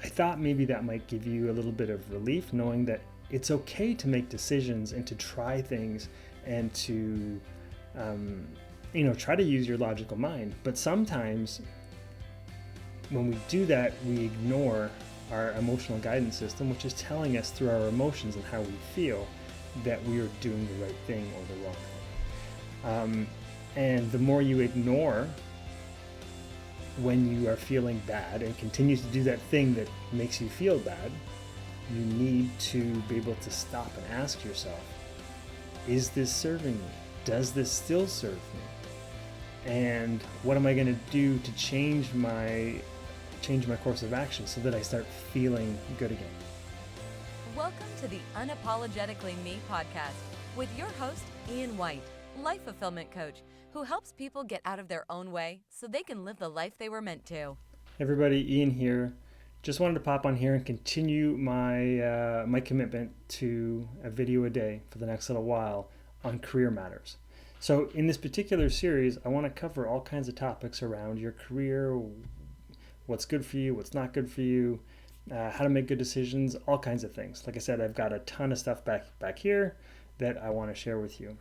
I thought maybe that might give you a little bit of relief, knowing that it's okay to make decisions and to try things and to, try to use your logical mind. But sometimes when we do that, we ignore our emotional guidance system, which is telling us through our emotions and how we feel that we are doing the right thing or the wrong thing. And the more you ignore when you are feeling bad and continue to do that thing that makes you feel bad, you need to be able to stop and ask yourself, is this serving me? Does this still serve me? And what am I going to do to change my course of action so that I start feeling good again? Welcome to the Unapologetically Me podcast with your host, Ian White, life fulfillment coach, who helps people get out of their own way so they can live the life they were meant to. Hey everybody, Ian here. Just wanted to pop on here and continue my commitment to a video a day for the next little while on career matters. So in this particular series, I want to cover all kinds of topics around your career, what's good for you, what's not good for you, how to make good decisions, all kinds of things. Like I said, I've got a ton of stuff back here that I want to share with you.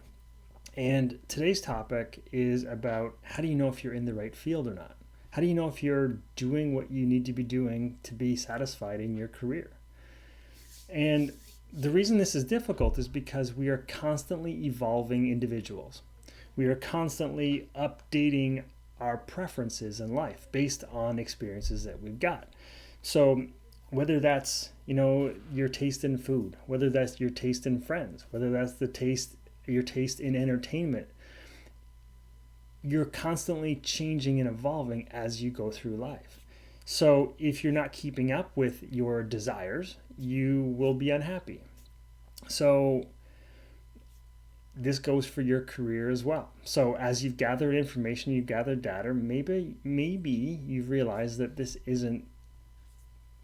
And today's topic is about how do you know if you're in the right field or not? How do you know if you're doing what you need to be doing to be satisfied in your career? And the reason this is difficult is because we are constantly evolving individuals. We are constantly updating our preferences in life based on experiences that we've got. So whether that's, your taste in food, whether that's your taste in friends, whether that's your taste in entertainment, you're constantly changing and evolving as you go through life. So if you're not keeping up with your desires, you will be unhappy. So this goes for your career as well. So as you've gathered information, you've gathered data, maybe you've realized that this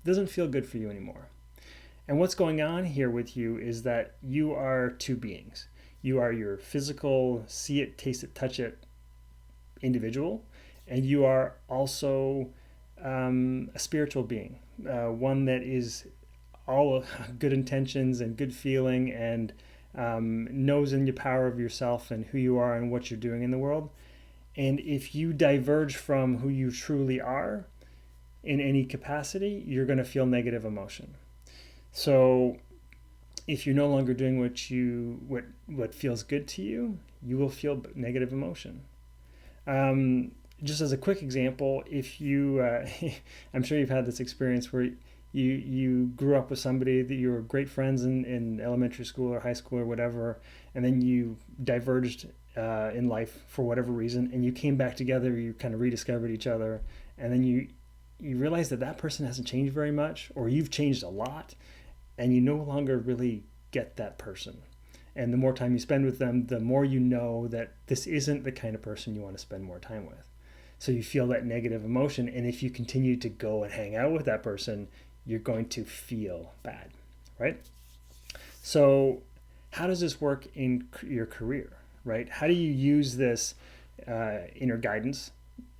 doesn't feel good for you anymore. And what's going on here with you is that you are two beings. You are your physical, see it, taste it, touch it individual, and you are also a spiritual being, one that is all good intentions and good feeling and knows in the power of yourself and who you are and what you're doing in the world. And if you diverge from who you truly are in any capacity, you're going to feel negative emotion. So if you're no longer doing what feels good to you, you will feel negative emotion. Just as a quick example, if you, I'm sure you've had this experience where you grew up with somebody that you were great friends in elementary school or high school or whatever, and then you diverged in life for whatever reason, and you came back together, you kind of rediscovered each other, and then you realize that person hasn't changed very much, or you've changed a lot, and you no longer really get that person. And the more time you spend with them, the more you know that this isn't the kind of person you want to spend more time with. So you feel that negative emotion, and if you continue to go and hang out with that person, you're going to feel bad, right? So how does this work in your career, right? How do you use this inner guidance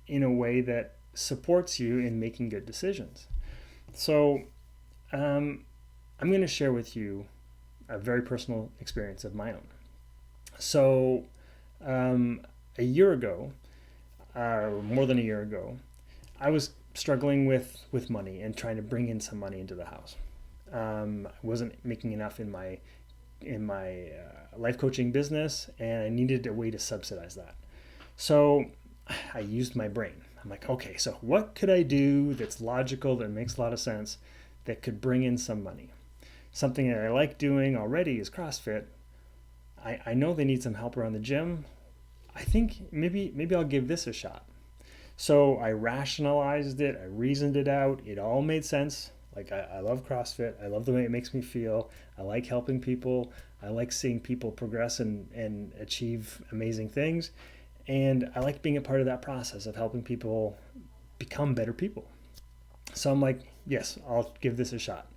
in a way that supports you in making good decisions? So I'm going to share with you a very personal experience of my own. So a year ago, more than a year ago, I was struggling with money and trying to bring in some money into the house. I wasn't making enough in my life coaching business, and I needed a way to subsidize that. So I used my brain. I'm like, okay, so what could I do that's logical, that makes a lot of sense, that could bring in some money? Something that I like doing already is CrossFit. I know they need some help around the gym. I think maybe I'll give this a shot. So I rationalized it. I reasoned it out. It all made sense. Like I love CrossFit. I love the way it makes me feel. I like helping people. I like seeing people progress and achieve amazing things. And I like being a part of that process of helping people become better people. So I'm like, yes, I'll give this a shot.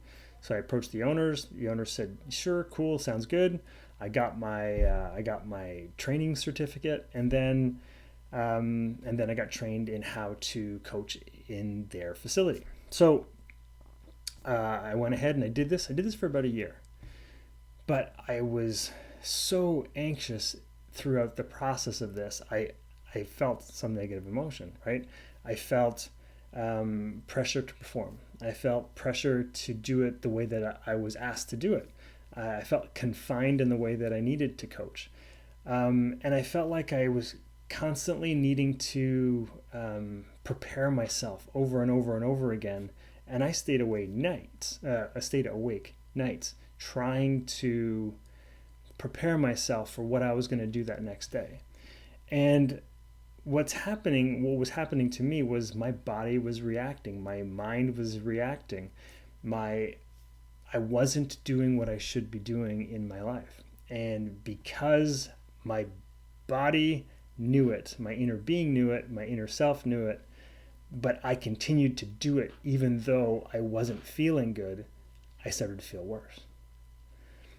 So I approached the owners. The owners said, "Sure, cool, sounds good." I got my training certificate, and then I got trained in how to coach in their facility. So I went ahead and I did this. I did this for about a year. But I was so anxious throughout the process of this. I felt some negative emotion, right? I felt pressure to perform. I felt pressure to do it the way that I was asked to do it. I felt confined in the way that I needed to coach. And I felt like I was constantly needing to prepare myself over and over and over again. And I stayed awake nights trying to prepare myself for what I was going to do that next day. And what was happening to me was my body was reacting, my mind was reacting, I wasn't doing what I should be doing in my life. And because my body knew it, my inner being knew it, my inner self knew it, but I continued to do it even though I wasn't feeling good, I started to feel worse.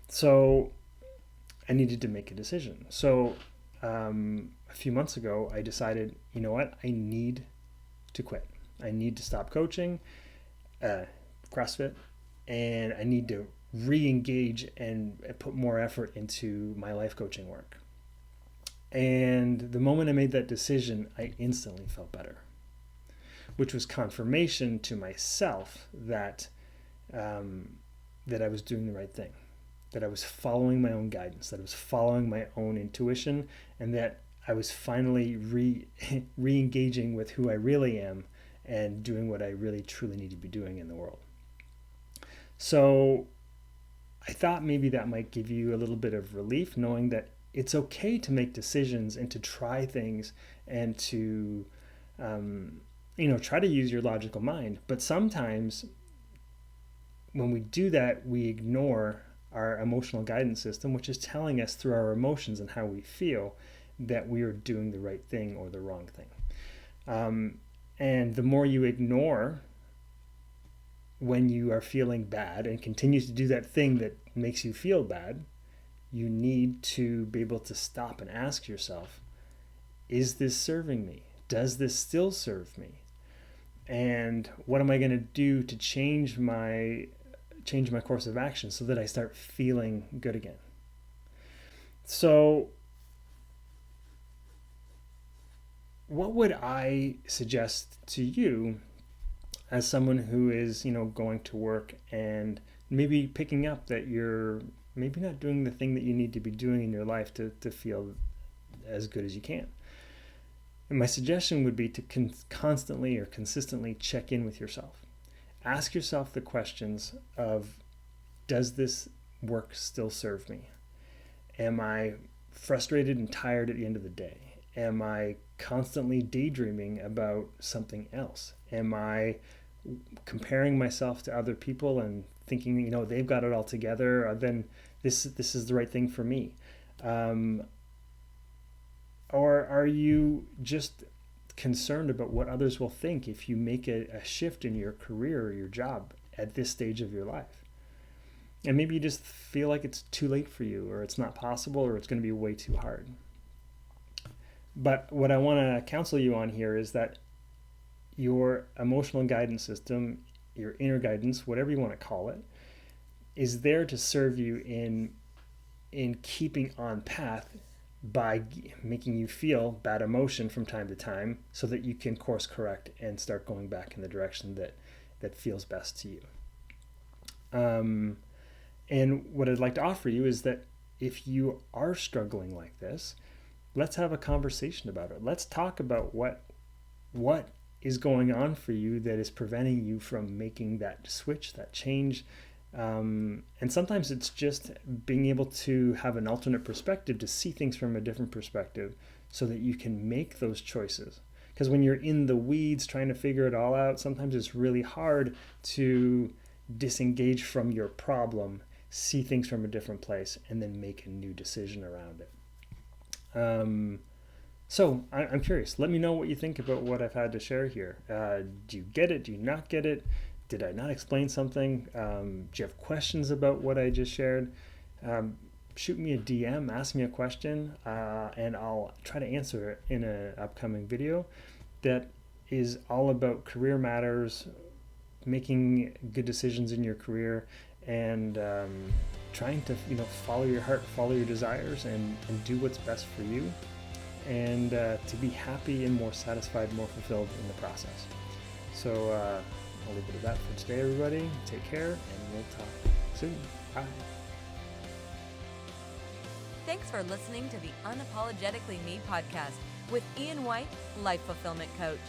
So I needed to make a decision. So a few months ago, I decided, you know what, I need to quit. I need to stop coaching CrossFit, and I need to re-engage and put more effort into my life coaching work. And the moment I made that decision, I instantly felt better, which was confirmation to myself that that I was doing the right thing, that I was following my own guidance, that I was following my own intuition, and that I was finally re-engaging with who I really am and doing what I really truly need to be doing in the world. So I thought maybe that might give you a little bit of relief, knowing that it's okay to make decisions and to try things and to try to use your logical mind. But sometimes when we do that, we ignore our emotional guidance system, which is telling us through our emotions and how we feel that we are doing the right thing or the wrong thing. And the more you ignore when you are feeling bad and continue to do that thing that makes you feel bad, you need to be able to stop and ask yourself, is this serving me? Does this still serve me? And what am I going to do to change my course of action so that I start feeling good again? So what would I suggest to you as someone who is, going to work and maybe picking up that you're maybe not doing the thing that you need to be doing in your life to feel as good as you can? And my suggestion would be to constantly or consistently check in with yourself. Ask yourself the questions of, does this work still serve me? Am I frustrated and tired at the end of the day? Am I constantly daydreaming about something else? Am I comparing myself to other people and thinking, they've got it all together, then this is the right thing for me? Or are you just concerned about what others will think if you make a shift in your career or your job at this stage of your life? And maybe you just feel like it's too late for you, or it's not possible, or it's going to be way too hard. But what I want to counsel you on here is that your emotional guidance system, your inner guidance, whatever you want to call it, is there to serve you in keeping on path by making you feel bad emotion from time to time so that you can course correct and start going back in the direction that feels best to you. And what I'd like to offer you is that if you are struggling like this, let's have a conversation about it. Let's talk about what is going on for you that is preventing you from making that switch, that change. And sometimes it's just being able to have an alternate perspective, to see things from a different perspective so that you can make those choices. Because when you're in the weeds trying to figure it all out, sometimes it's really hard to disengage from your problem, see things from a different place, and then make a new decision around it. So I'm curious. Let me know what you think about what I've had to share here. Do you get it? Do you not get it? Did I not explain something? Do you have questions about what I just shared? Shoot me a DM, ask me a question, and I'll try to answer it in an upcoming video that is all about career matters, making good decisions in your career, and trying to follow your heart, follow your desires, and do what's best for you, and to be happy and more satisfied, more fulfilled in the process. So I'll leave it at that for today, everybody. Take care, and we'll talk soon. Bye. Thanks for listening to the Unapologetically Me podcast with Ian White, Life Fulfillment Coach.